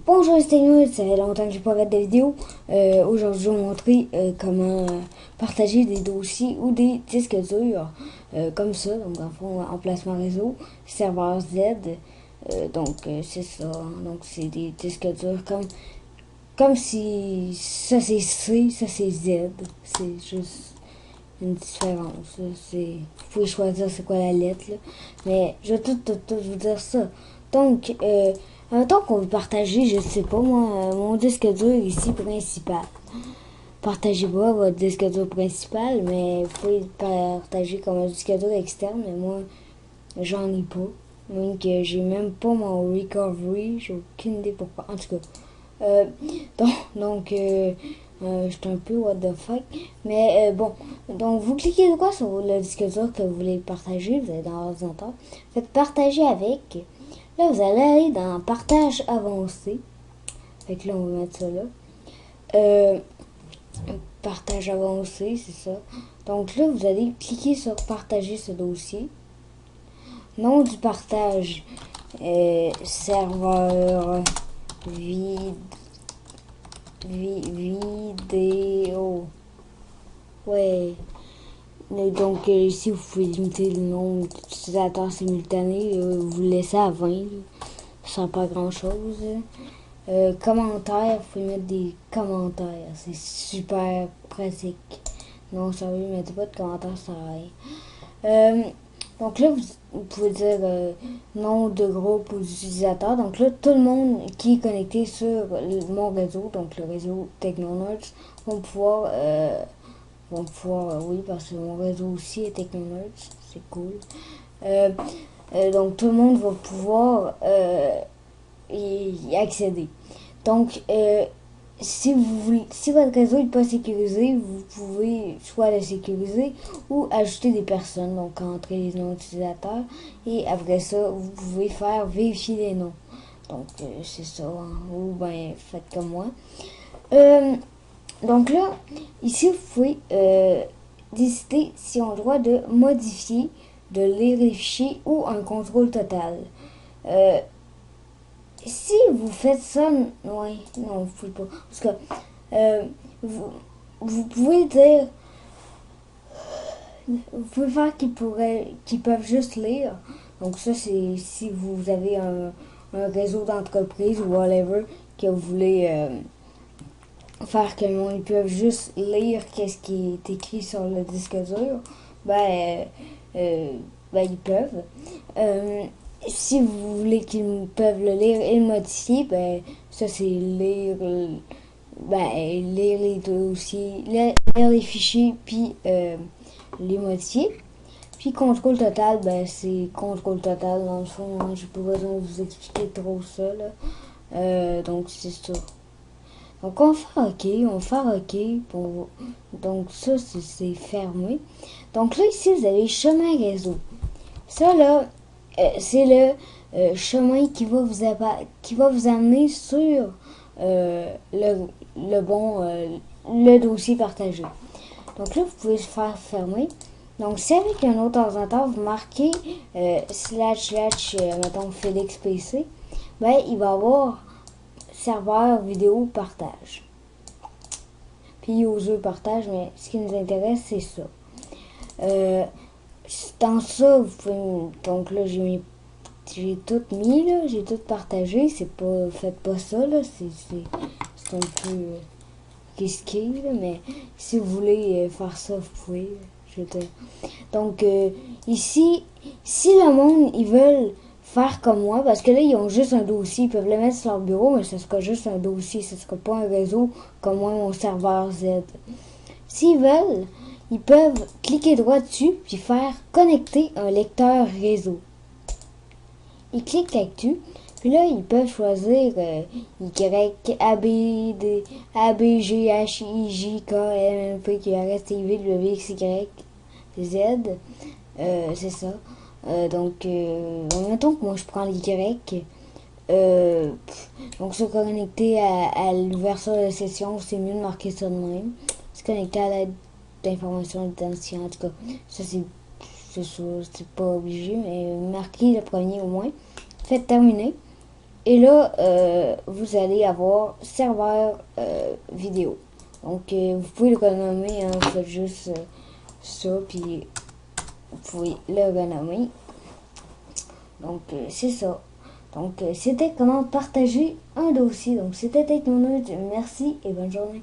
Bonjour les Techno, ça fait longtemps que j'ai pas fait de vidéo. Aujourd'hui, je vais vous montrer comment partager des dossiers ou des disques durs comme ça. Donc, en fond, emplacement réseau, serveur Z. C'est ça. Donc, c'est des disques durs comme si ça c'est C, ça c'est Z. C'est juste une différence. Vous pouvez choisir c'est quoi la lettre. Là. Mais je vais tout vous dire ça. Donc, mettons qu'on veut partager, je sais pas moi, mon disque dur ici principal. Partagez pas votre disque dur principal, mais vous pouvez partager comme un disque dur externe, mais moi, j'en ai pas. Donc, j'ai même pas mon recovery, j'ai aucune idée pourquoi. En tout cas, je suis un peu what the fuck. Mais bon, donc vous cliquez quoi sur le disque dur que vous voulez partager, vous allez dans l'ordinateur, faites partager avec. Là, vous allez aller dans partage avancé. Fait que là, on va mettre ça là. Partage avancé, c'est ça. Donc là, vous allez cliquer sur partager ce dossier. Nom du partage, serveur vidéo. Ouais. Donc ici, vous pouvez limiter le nombre d'utilisateurs simultanés. Vous le laissez à 20. Ça sert pas grand chose. Commentaires, vous pouvez mettre des commentaires. C'est super pratique. Non, sérieux, mettez pas de commentaires, ça sert à rien. Donc là, vous pouvez dire nom de groupe aux utilisateurs. Donc là, tout le monde qui est connecté sur mon réseau, donc le réseau Technonerds, vont pouvoir, oui, parce que mon réseau aussi est Technonerds, c'est cool. Donc tout le monde va pouvoir y accéder. Donc, si votre réseau n'est pas sécurisé, vous pouvez soit le sécuriser ou ajouter des personnes, donc entrer les noms d'utilisateurs, et après ça, vous pouvez faire vérifier les noms. Donc, c'est ça, hein. Ou ben, faites comme moi. Donc là, ici, vous pouvez décider si on a le droit de modifier, de lire les fichiers ou un contrôle total. Si vous faites ça, ouais, non, vous pouvez pas. Parce que vous pouvez dire, vous pouvez faire qu'ils peuvent juste lire. Donc ça, c'est si vous avez un réseau d'entreprise ou whatever que vous voulez faire que le monde ils peuvent juste lire qu'est-ce qui est écrit sur le disque dur, ben ils peuvent. Si vous voulez qu'ils peuvent le lire et le modifier, ben ça c'est lire les dossiers, lire les fichiers puis les modifier. Puis contrôle total, ben c'est contrôle total dans le fond, hein, j'ai pas besoin de vous expliquer trop ça là. Donc c'est ça. Donc on va faire OK pour donc ça c'est fermé. Donc là ici vous avez chemin réseau. Ça là c'est le chemin qui va vous amener sur le dossier partagé. Donc là, vous pouvez le faire fermer. Donc, si avec un autre ordinateur, vous marquez mettons Félix PC, ben, il va avoir serveur vidéo partage. Puis user partage, mais ce qui nous intéresse, c'est ça. Dans ça, vous pouvez, donc là, j'ai tout mis, là, j'ai tout partagé. C'est pas, faites pas ça, là, c'est un peu risqué, là, mais si vous voulez faire ça, vous pouvez. Donc, ici, si le monde, ils veulent faire comme moi, parce que là, ils ont juste un dossier, ils peuvent le mettre sur leur bureau, mais ce sera juste un dossier, ce sera pas un réseau comme moi, mon serveur Z. S'ils veulent, ils peuvent cliquer droit dessus, puis faire connecter un lecteur réseau. Ils cliquent là-dessus, puis là, ils peuvent choisir Y, A, B, D, A, B, G, H, I, J, K, L, M, P, Q, R, S, T, U, V, W, X, Y, Z. C'est ça. Mettons que moi, je prends l'Y. Donc, se connecter à l'ouverture de session, c'est mieux de marquer ça de même. Se connecter à l'aide d'informations d'identifiants, en tout cas, ça c'est pas obligé, mais marquez le premier au moins. Faites terminer. Et là, vous allez avoir serveur vidéo. Donc, vous pouvez le renommer, hein, vous faites juste ça, puis vous pouvez le renommer. Donc, c'est ça. Donc, c'était comment partager un dossier. Donc, c'était Technonaut. Merci et bonne journée.